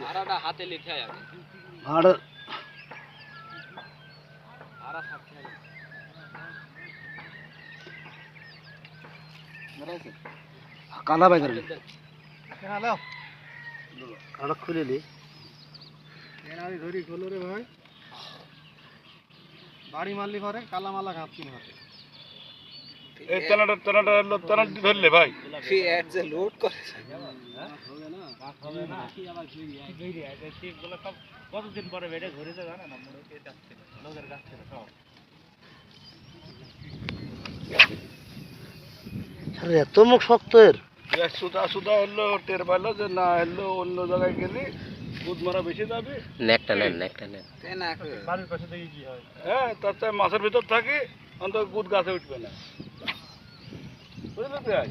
ভাড়াটা হাতে লিখে যাবে। ভাড়া ভাড়া থাকতে হবে। কালা বাই করেন কালা খুলে নি ধরি খোলো রে ভাই, বাড়ি মারলি পরে কালা মালা ঘাপছি হাতে। এই টানাটি ধরলে ভাই ফি এড যে লোড করে কতদিন পরে বেড়ে ঘুরেছে জানে না, মনে হচ্ছে এটা ছিল লোকের গাছ ছিল সব। এত মুখ শক্ত এর সুদা সুদা হলো টের পাইলো যে না হলো অন্য জায়গায় গেলে দুধ মারা বেশি যাবে। নেকটা নেন বাড়ির পাশে দেখি কি হয়। হ্যাঁ তার চেয়ে মাছের ভিতর থাকে অন্তত গুদ গাছে উঠবে না, বুঝলি ভাই।